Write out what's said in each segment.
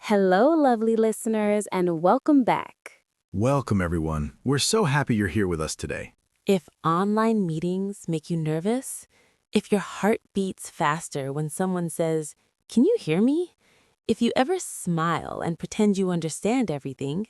Hello, lovely listeners, and welcome back. Welcome, everyone. We're so happy you're here with us today. If online meetings make you nervous, if your heart beats faster when someone says, "Can you hear me?" If you ever smile and pretend you understand everything,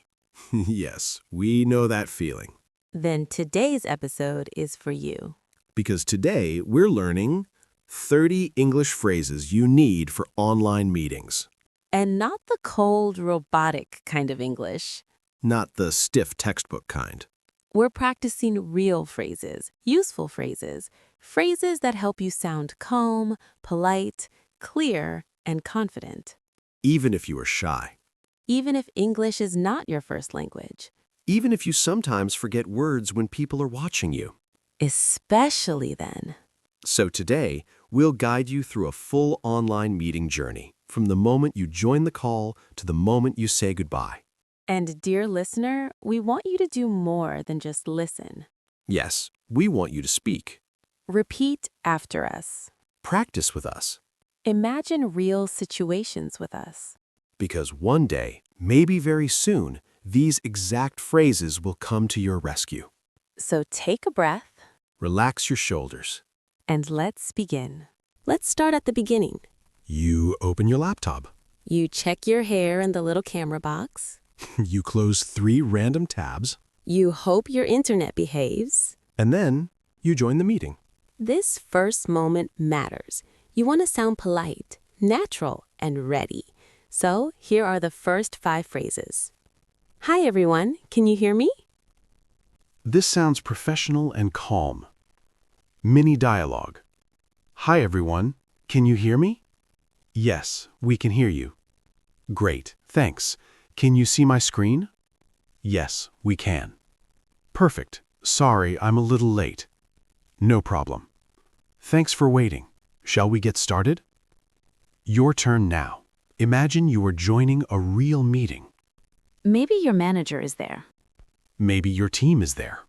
Yes, we know that feeling. then today's episode is for you. Because today we're learning 30 English phrases you need for online meetings. And not the cold, robotic kind of English. Not the stiff textbook kind. We're practicing real phrases, useful phrases, phrases that help you sound calm, polite, clear, and confident. Even if you are shy. Even if English is not your first language. Even if you sometimes forget words when people are watching you. Especially then. So today, we'll guide you through a full online meeting journey, from the moment you join the call to the moment you say goodbye. And dear listener, we want you to do more than just listen. Yes, we want you to speak. Repeat after us. Practice with us. Imagine real situations with us. Because one day, maybe very soon, these exact phrases will come to your rescue. So take a breath Relax your shoulders. and let's begin. Let's start at the beginning. You open your laptop. You check your hair in the little camera box. You close 3 random tabs. You hope your internet behaves. And then you join the meeting. This first moment matters. You want to sound polite, natural, and ready. So here are the first 5 phrases. Hi everyone, can you hear me? This sounds professional and calm. Mini dialogue. Hi everyone, can you hear me? Yes, we can hear you. Great, thanks. Can you see my screen? Yes, we can. Perfect. Sorry, I'm a little late. No problem. Thanks for waiting. Shall we get started? Your turn now. Imagine you are joining a real meeting. Maybe your manager is there. Maybe your team is there.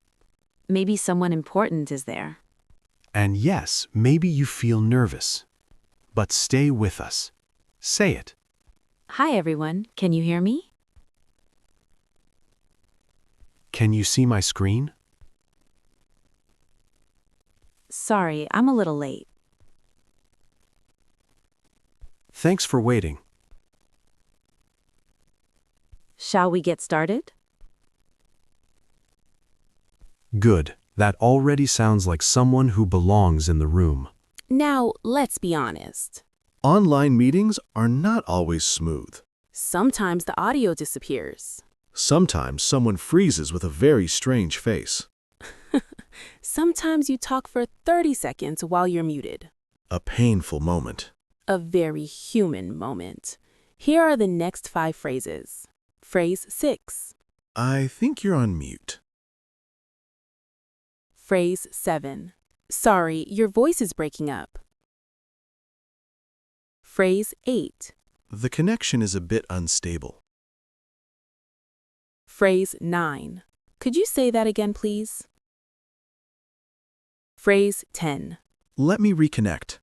Maybe someone important is there. And yes, maybe you feel nervous. But stay with us. Say it. Hi everyone, can you hear me? Can you see my screen? Sorry, I'm a little late. Thanks for waiting. Shall we get started? Good. That already sounds like someone who belongs in the room. Now, let's be honest. Online meetings are not always smooth. Sometimes the audio disappears. Sometimes someone freezes with a very strange face. Sometimes you talk for 30 seconds while you're muted. A painful moment. A very human moment. Here are the next 5 phrases. Phrase 6. I think you're on mute. Phrase 7. Sorry, your voice is breaking up. Phrase 8. The connection is a bit unstable. Phrase 9. Could you say that again, please? Phrase 10. Let me reconnect.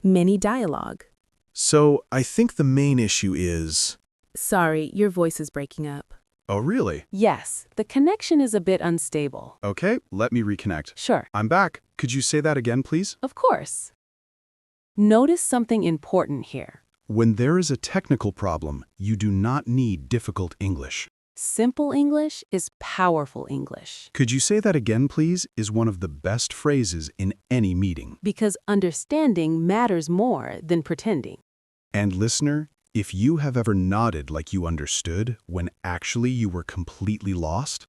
Mini dialogue. So, I think the main issue is... Sorry, your voice is breaking up. Oh, really? Yes, the connection is a bit unstable. Okay, let me reconnect. Sure, I'm back. Could you say that again, please? of course. Notice something important here. When there is a technical problem, you do not need difficult English. Simple English is powerful English. Could you say that again, please? Is one of the best phrases in any meeting. Because understanding matters more than pretending. And listener, if you have ever nodded like you understood when actually you were completely lost,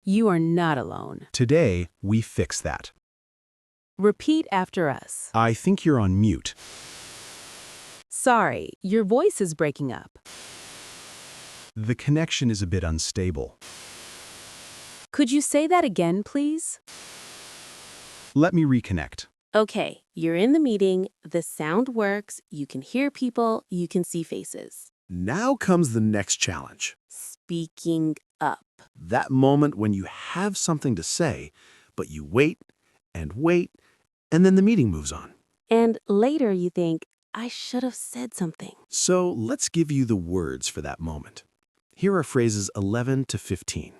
You are not alone. today we fix that. Repeat after us. I think you're on mute. Sorry, your voice is breaking up. The connection is a bit unstable. Could you say that again, please? Let me reconnect. Okay, you're in the meeting, the sound works, you can hear people, you can see faces. Now comes the next challenge. Speaking up. That moment when you have something to say, but you wait, and then the meeting moves on. And later you think, I should have said something. So let's give you the words for that moment. Here are phrases 11 to 15.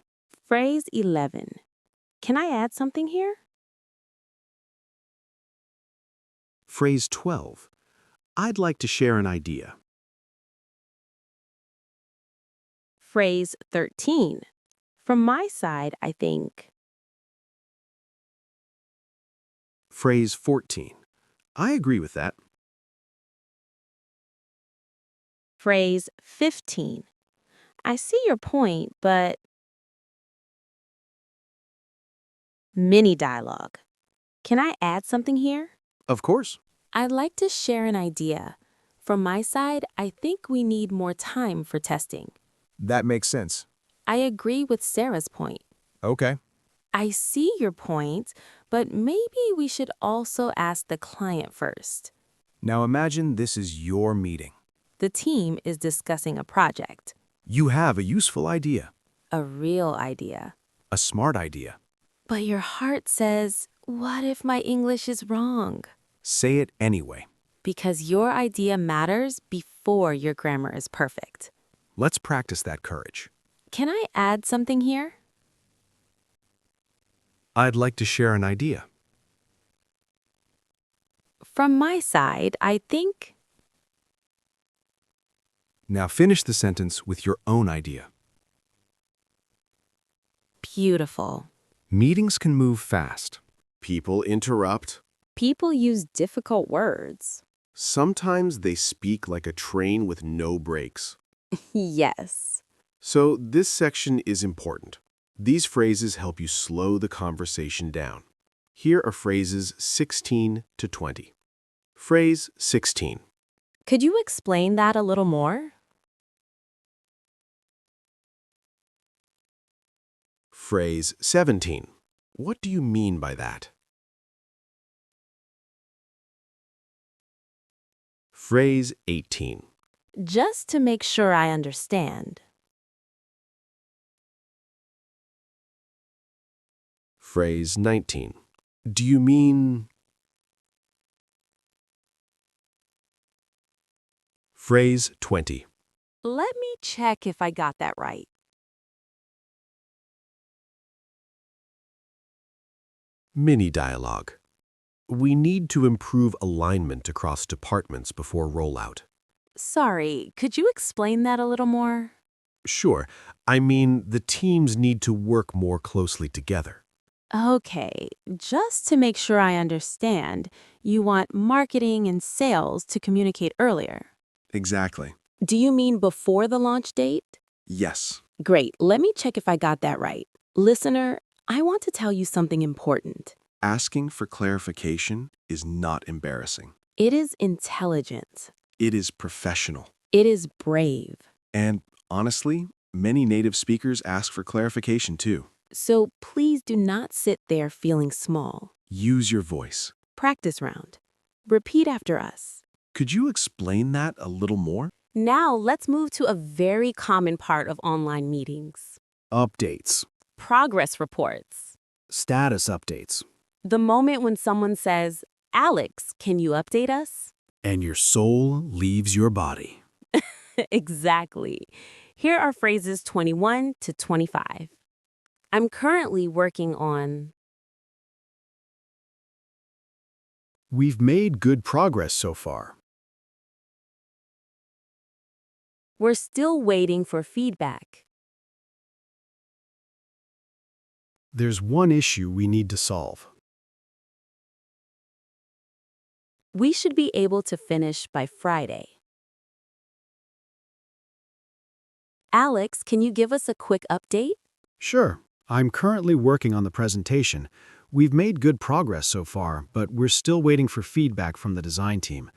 Phrase 11. Can I add something here? Phrase 12. I'd like to share an idea. Phrase 13. From my side, I think. Phrase 14. I agree with that. Phrase 15. I see your point, but. Mini dialogue. Can I add something here? Of course. I'd like to share an idea. From my side, I think we need more time for testing. That makes sense. I agree with Sarah's point. Okay. I see your point, but maybe we should also ask the client first. Now imagine this is your meeting. The team is discussing a project, You have a useful idea, a real idea. a smart idea. But your heart says, what if my English is wrong? Say it anyway. Because your idea matters before your grammar is perfect. Let's practice that courage. Can I add something here? I'd like to share an idea. From my side, I think. Now finish the sentence with your own idea. Beautiful. Meetings can move fast. People interrupt. People use difficult words. Sometimes they speak like a train with no brakes. Yes. So this section is important. These phrases help you slow the conversation down. Here are phrases 16 to 20. Phrase 16. Could you explain that a little more? Phrase 17. What do you mean by that? Phrase 18. Just to make sure I understand. Phrase 19. Do you mean... Phrase 20. Let me check if I got that right. Mini dialogue. We need to improve alignment across departments before rollout. Sorry, could you explain that a little more? Sure, I mean the teams need to work more closely together. Okay, just to make sure I understand, you want marketing and sales to communicate earlier. Exactly. Do you mean before the launch date? Yes. Great, let me check if I got that right. Listener, I want to tell you something important. Asking for clarification is not embarrassing. It is intelligent. It is professional. It is brave. And honestly, many native speakers ask for clarification too. So please do not sit there feeling small. Use your voice. Practice round. Repeat after us. Could you explain that a little more? Now let's move to a very common part of online meetings. Updates. Progress reports. Status updates. The moment when someone says, Alex, can you update us? And your soul leaves your body. Exactly. Here are phrases 21 to 25. I'm currently working on. We've made good progress so far. We're still waiting for feedback. There's one issue we need to solve. We should be able to finish by Friday. Alex, can you give us a quick update? Sure, I'm currently working on the presentation. We've made good progress so far, but we're still waiting for feedback from the design team.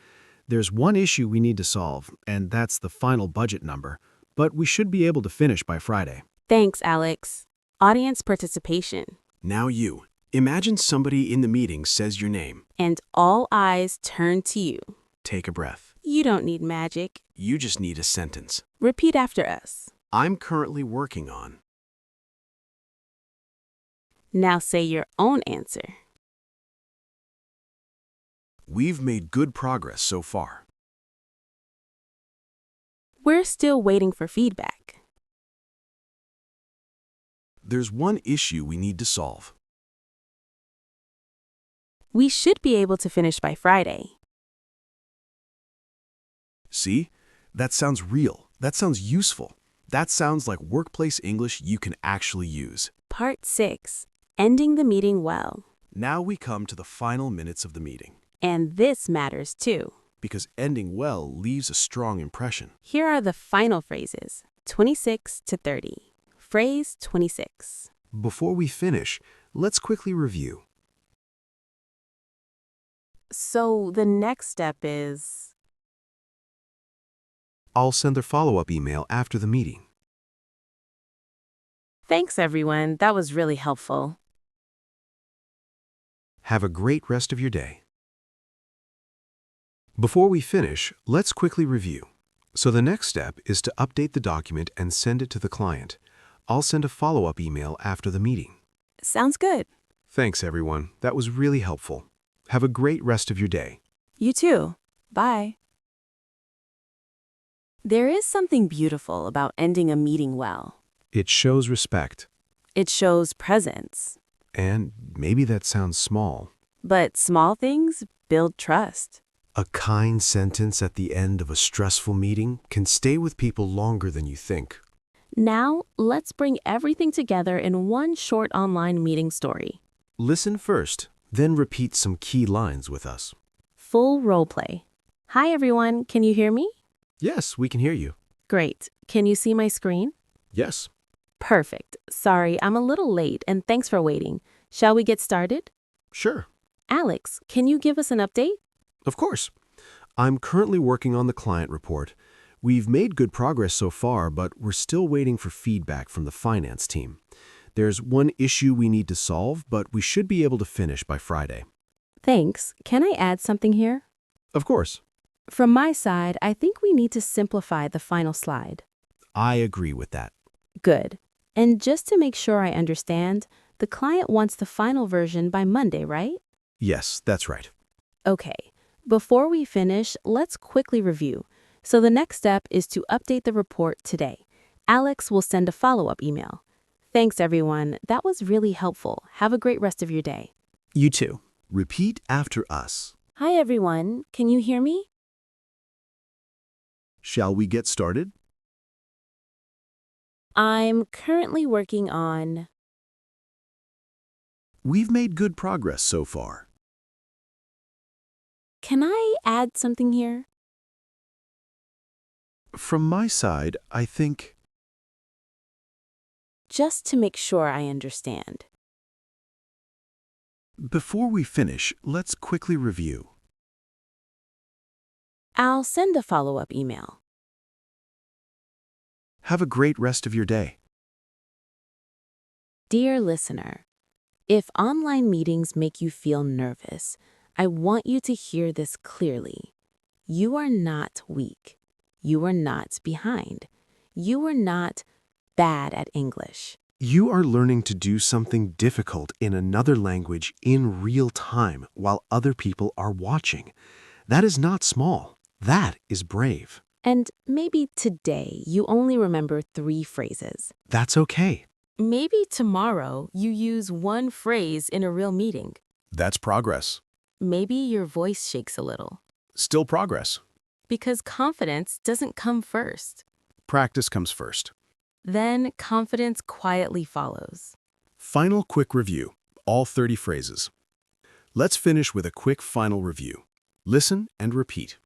There's one issue we need to solve, and that's the final budget number, but we should be able to finish by Friday. Thanks, Alex. Audience participation. Now you. Imagine somebody in the meeting says your name. And all eyes turn to you. Take a breath. You don't need magic. You just need a sentence. Repeat after us. I'm currently working on. Now say your own answer. We've made good progress so far. We're still waiting for feedback. There's one issue we need to solve. We should be able to finish by Friday. See? That sounds real. That sounds useful. That sounds like workplace English you can actually use. Part 6. Ending the meeting well. Now we come to the final minutes of the meeting, And this matters too. because ending well leaves a strong impression. Here are the final phrases, 26 to 30. Phrase 26. Before we finish, let's quickly review. So the next step is... I'll send a follow-up email after the meeting. Thanks, everyone. That was really helpful. Have a great rest of your day. Before we finish, let's quickly review. So the next step is to update the document and send it to the client. I'll send a follow-up email after the meeting. Sounds good. Thanks, everyone. That was really helpful. Have a great rest of your day. You too. Bye. There is something beautiful about ending a meeting well. It shows respect. It shows presence. And maybe that sounds small. But small things build trust. A kind sentence at the end of a stressful meeting can stay with people longer than you think. Now, let's bring everything together in one short online meeting story. Listen first, then repeat some key lines with us. Full role play. Hi, everyone. Can you hear me? Yes, we can hear you. Great. Can you see my screen? Yes. Perfect. Sorry, I'm a little late, and thanks for waiting. Shall we get started? Sure. Alex, can you give us an update? Of course. I'm currently working on the client report. We've made good progress so far, but we're still waiting for feedback from the finance team. There's one issue we need to solve, but we should be able to finish by Friday. Thanks. Can I add something here? Of course. From my side, I think we need to simplify the final slide. I agree with that. Good. And just to make sure I understand, the client wants the final version by Monday, right? Yes, that's right. Okay. Before we finish, let's quickly review. So the next step is to update the report today. Alex will send a follow-up email. Thanks, everyone. That was really helpful. Have a great rest of your day. You too. Repeat after us. Hi, everyone. Can you hear me? Shall we get started? I'm currently working on... We've made good progress so far. Can I add something here? From my side, I think... Just to make sure I understand. Before we finish, let's quickly review. I'll send a follow-up email. Have a great rest of your day. Dear listener, if online meetings make you feel nervous, I want you to hear this clearly. You are not weak. You are not behind. You are not bad at English. You are learning to do something difficult in another language in real time while other people are watching. That is not small. That is brave. And maybe today you only remember 3 phrases. That's okay. Maybe tomorrow you use 1 phrase in a real meeting. That's progress. Maybe your voice shakes a little. Still progress. Because confidence doesn't come first. Practice comes first. Then confidence quietly follows. Final quick review. All 30 phrases. Let's finish with a quick final review. Listen and repeat.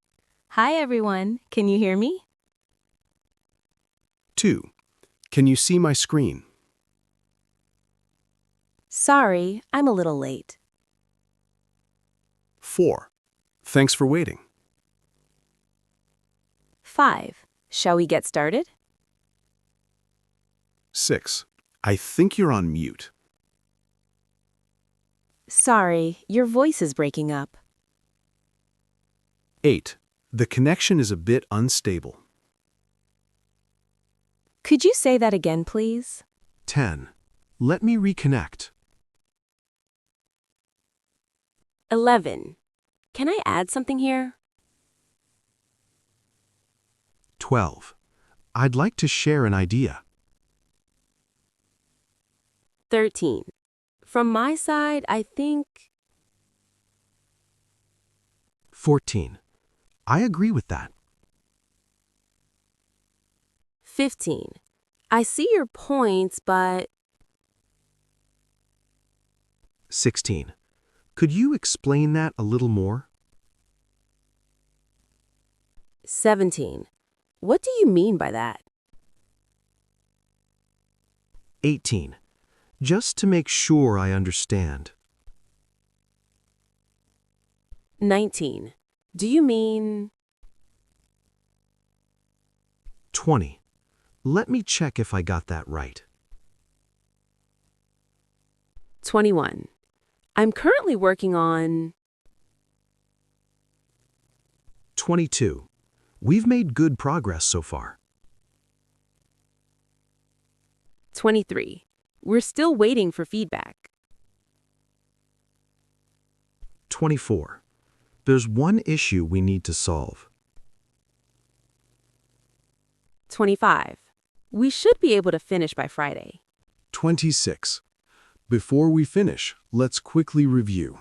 Hi, everyone. Can you hear me? 2. Can you see my screen? Sorry, I'm a little late. 4. Thanks for waiting. 5. Shall we get started? 6. I think you're on mute. Sorry, your voice is breaking up. 8. The connection is a bit unstable. Could you say that again, please? 10. Let me reconnect. 11. Can I add something here? 12. I'd like to share an idea. 13. From my side, I think. 14. I agree with that. 15. I see your points, but. 16. Could you explain that a little more? 17. What do you mean by that? 18. Just to make sure I understand. 19. Do you mean. 20. Let me check if I got that right. 21. I'm currently working on. 22. We've made good progress so far. 23. We're still waiting for feedback. 24. There's one issue we need to solve. 25. We should be able to finish by Friday. 26. Before we finish, let's quickly review.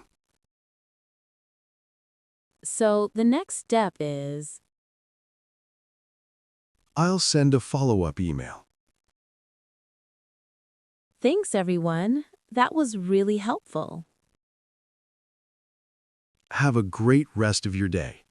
So the next step is. I'll send a follow-up email. Thanks, everyone. That was really helpful. Have a great rest of your day.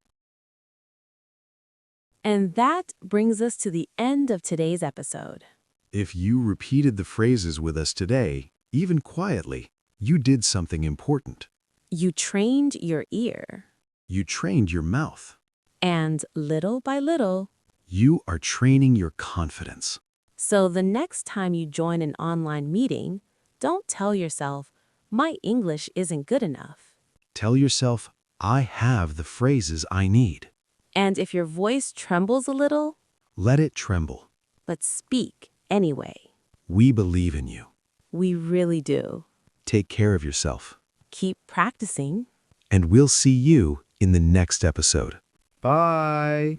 And that brings us to the end of today's episode. If you repeated the phrases with us today, even quietly, you did something important. You trained your ear. You trained your mouth. And little by little. You are training your confidence. So the next time you join an online meeting, don't tell yourself, my English isn't good enough. Tell yourself, I have the phrases I need. And if your voice trembles a little, Let it tremble. but speak anyway. We believe in you. We really do. Take care of yourself. Keep practicing. And we'll see you in the next episode. Bye.